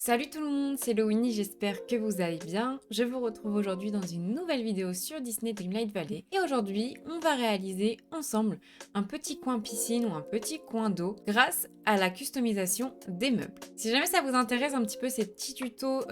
Salut tout le monde, c'est Lowini, j'espère que vous allez bien. Je vous retrouve aujourd'hui dans une nouvelle vidéo sur Disney Dreamlight Valley. Et aujourd'hui, on va réaliser ensemble un petit coin piscine ou un petit coin d'eau grâce à la customisation des meubles. Si jamais ça vous intéresse un petit peu ces petits tutos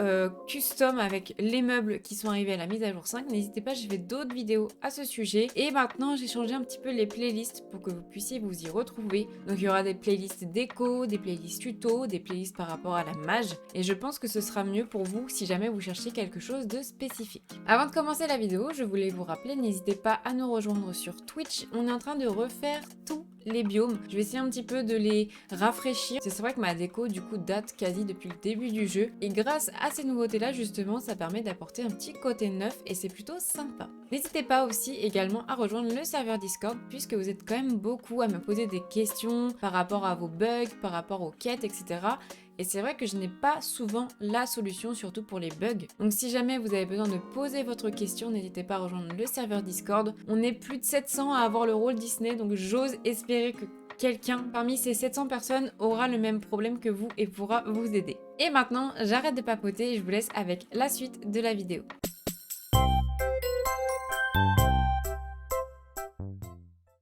custom avec les meubles qui sont arrivés à la mise à jour 5, n'hésitez pas, j'ai fait d'autres vidéos à ce sujet. Et maintenant, j'ai changé un petit peu les playlists pour que vous puissiez vous y retrouver. Donc il y aura des playlists déco, des playlists tuto, des playlists par rapport à la mage. Et je pense que ce sera mieux pour vous si jamais vous cherchez quelque chose de spécifique. Avant de commencer la vidéo, je voulais vous rappeler, n'hésitez pas à nous rejoindre sur Twitch. On est en train de refaire tous les biomes. Je vais essayer un petit peu de les rafraîchir. C'est vrai que ma déco du coup date quasi depuis le début du jeu. Et grâce à ces nouveautés là justement, ça permet d'apporter un petit côté neuf et c'est plutôt sympa. N'hésitez pas aussi également à rejoindre le serveur Discord puisque vous êtes quand même beaucoup à me poser des questions par rapport à vos bugs, par rapport aux quêtes, etc. Et c'est vrai que je n'ai pas souvent la solution, surtout pour les bugs. Donc si jamais vous avez besoin de poser votre question, n'hésitez pas à rejoindre le serveur Discord. On est plus de 700 à avoir le rôle Disney, donc j'ose espérer que quelqu'un parmi ces 700 personnes aura le même problème que vous et pourra vous aider. Et maintenant, j'arrête de papoter et je vous laisse avec la suite de la vidéo.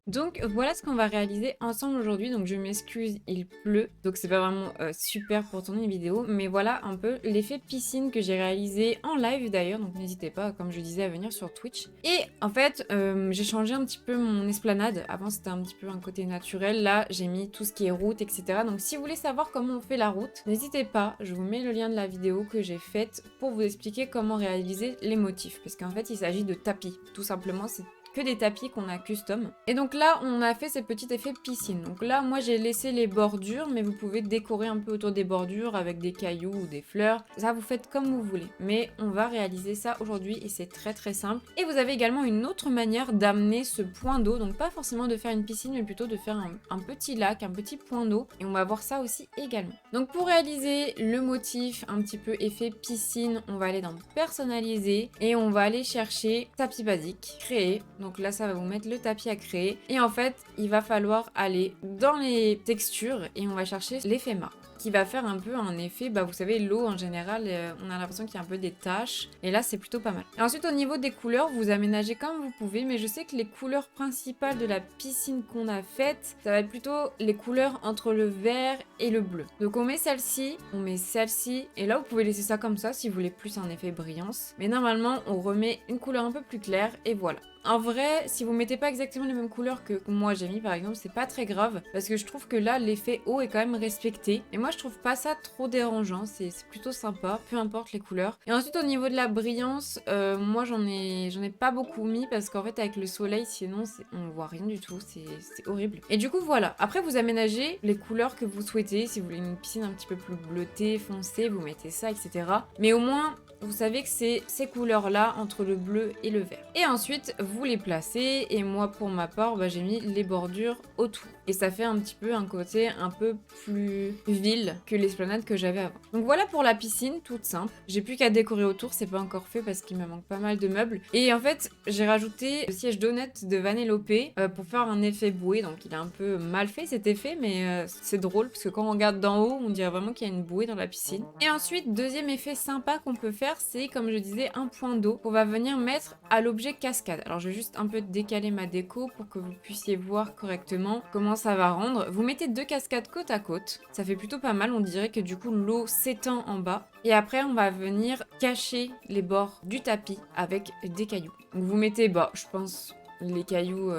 Donc voilà ce qu'on va réaliser ensemble aujourd'hui, donc je m'excuse, il pleut, donc c'est pas vraiment super pour tourner une vidéo, mais voilà un peu l'effet piscine que j'ai réalisé en live d'ailleurs, donc n'hésitez pas, comme je disais, à venir sur Twitch. Et en fait, j'ai changé un petit peu mon esplanade, avant c'était un petit peu un côté naturel, là j'ai mis tout ce qui est route, etc. Donc si vous voulez savoir comment on fait la route, n'hésitez pas, je vous mets le lien de la vidéo que j'ai faite pour vous expliquer comment réaliser les motifs, parce qu'en fait il s'agit de tapis, tout simplement, c'est que des tapis qu'on a custom. Et donc là, on a fait ces petits effets piscine. Donc là, moi, j'ai laissé les bordures, mais vous pouvez décorer un peu autour des bordures avec des cailloux ou des fleurs. Ça, vous faites comme vous voulez. Mais on va réaliser ça aujourd'hui et c'est très très simple. Et vous avez également une autre manière d'amener ce point d'eau. Donc pas forcément de faire une piscine, mais plutôt de faire un petit lac, un petit point d'eau. Et on va voir ça aussi également. Donc pour réaliser le motif, un petit peu effet piscine, on va aller dans personnaliser et on va aller chercher tapis basique, créer. Donc là, ça va vous mettre le tapis à créer. Et en fait, il va falloir aller dans les textures et on va chercher l'effet marque qui va faire un peu un effet, bah vous savez, l'eau en général, on a l'impression qu'il y a un peu des taches. Et là, c'est plutôt pas mal. Et ensuite, au niveau des couleurs, vous aménagez comme vous pouvez. Mais je sais que les couleurs principales de la piscine qu'on a faite, ça va être plutôt les couleurs entre le vert et le bleu. Donc on met celle-ci, on met celle-ci. Et là, vous pouvez laisser ça comme ça si vous voulez plus un effet brillance. Mais normalement, on remet une couleur un peu plus claire et voilà. En vrai, si vous mettez pas exactement les mêmes couleurs que moi j'ai mis par exemple, c'est pas très grave parce que je trouve que là l'effet eau est quand même respecté et moi je trouve pas ça trop dérangeant, c'est plutôt sympa, peu importe les couleurs. Et ensuite au niveau de la brillance, moi j'en ai pas beaucoup mis parce qu'en fait avec le soleil sinon on voit rien du tout, c'est horrible. Et du coup voilà, après vous aménagez les couleurs que vous souhaitez, si vous voulez une piscine un petit peu plus bleutée, foncée, vous mettez ça, etc. Mais au moins vous savez que c'est ces couleurs-là entre le bleu et le vert. Et ensuite, vous les placez et moi, pour ma part, bah, j'ai mis les bordures autour. Et ça fait un petit peu un côté un peu plus ville que l'esplanade que j'avais avant. Donc voilà pour la piscine, toute simple. J'ai plus qu'à décorer autour, c'est pas encore fait parce qu'il me manque pas mal de meubles. Et en fait, j'ai rajouté le siège d'honnête de Vanellope pour faire un effet bouée. Donc il est un peu mal fait cet effet, mais c'est drôle parce que quand on regarde d'en haut, on dirait vraiment qu'il y a une bouée dans la piscine. Et ensuite, deuxième effet sympa qu'on peut faire, c'est comme je disais un point d'eau qu'on va venir mettre à l'objet cascade. Alors je vais juste un peu décaler ma déco pour que vous puissiez voir correctement comment ça va rendre. Vous mettez deux cascades côte à côte, ça fait plutôt pas mal, on dirait que du coup l'eau s'étend en bas. Et après on va venir cacher les bords du tapis avec des cailloux. Donc vous mettez, bah je pense les cailloux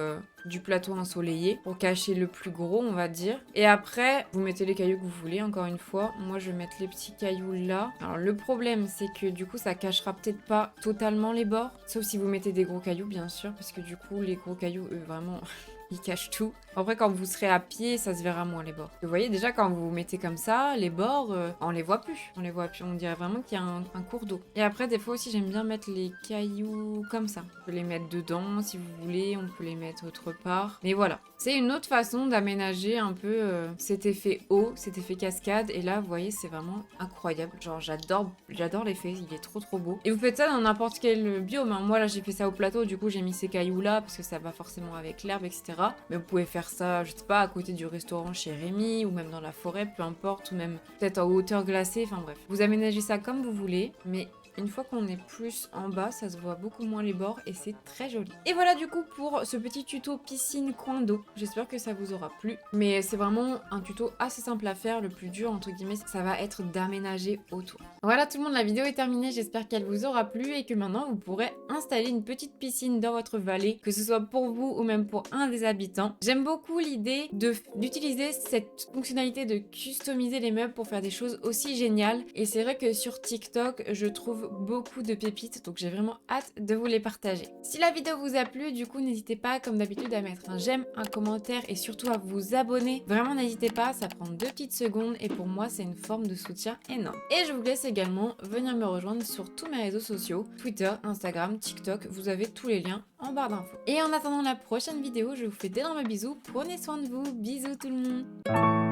du plateau ensoleillé pour cacher le plus gros on va dire. Et après vous mettez les cailloux que vous voulez, encore une fois. Moi je vais mettre les petits cailloux là. Alors le problème c'est que du coup ça cachera peut-être pas totalement les bords, sauf si vous mettez des gros cailloux bien sûr, parce que du coup les gros cailloux eux vraiment ils cachent tout. Après quand vous serez à pied ça se verra moins les bords. Vous voyez déjà quand vous vous mettez comme ça, les bords on les voit plus. On dirait vraiment qu'il y a un cours d'eau. Et après des fois aussi j'aime bien mettre les cailloux comme ça. On peut les mettre dedans si vous voulez, on peut les mettre autre part. Mais voilà, c'est une autre façon d'aménager un peu cet effet eau, cet effet cascade. Et là vous voyez c'est vraiment incroyable. Genre j'adore l'effet, il est trop beau. Et vous faites ça dans n'importe quel biome, hein. Moi là j'ai fait ça au plateau, du coup j'ai mis ces cailloux là parce que ça va forcément avec l'herbe, etc. Mais vous pouvez faire ça, je sais pas, à côté du restaurant chez Rémi, ou même dans la forêt, peu importe, ou même peut-être en hauteur glacée, enfin bref. Vous aménagez ça comme vous voulez, mais une fois qu'on est plus en bas, ça se voit beaucoup moins les bords et c'est très joli. Et voilà du coup pour ce petit tuto piscine coin d'eau. J'espère que ça vous aura plu. Mais c'est vraiment un tuto assez simple à faire. Le plus dur, entre guillemets, ça va être d'aménager autour. Voilà tout le monde, la vidéo est terminée. J'espère qu'elle vous aura plu et que maintenant vous pourrez installer une petite piscine dans votre vallée, que ce soit pour vous ou même pour un des habitants. J'aime beaucoup l'idée d'utiliser cette fonctionnalité de customiser les meubles pour faire des choses aussi géniales. Et c'est vrai que sur TikTok, je trouve beaucoup de pépites, donc j'ai vraiment hâte de vous les partager. Si la vidéo vous a plu, du coup, n'hésitez pas, comme d'habitude, à mettre un j'aime, un commentaire et surtout à vous abonner. Vraiment, n'hésitez pas, ça prend 2 petites secondes et pour moi, c'est une forme de soutien énorme. Et je vous laisse également venir me rejoindre sur tous mes réseaux sociaux, Twitter, Instagram, TikTok, vous avez tous les liens en barre d'infos. Et en attendant la prochaine vidéo, je vous fais d'énormes bisous, prenez soin de vous, bisous tout le monde.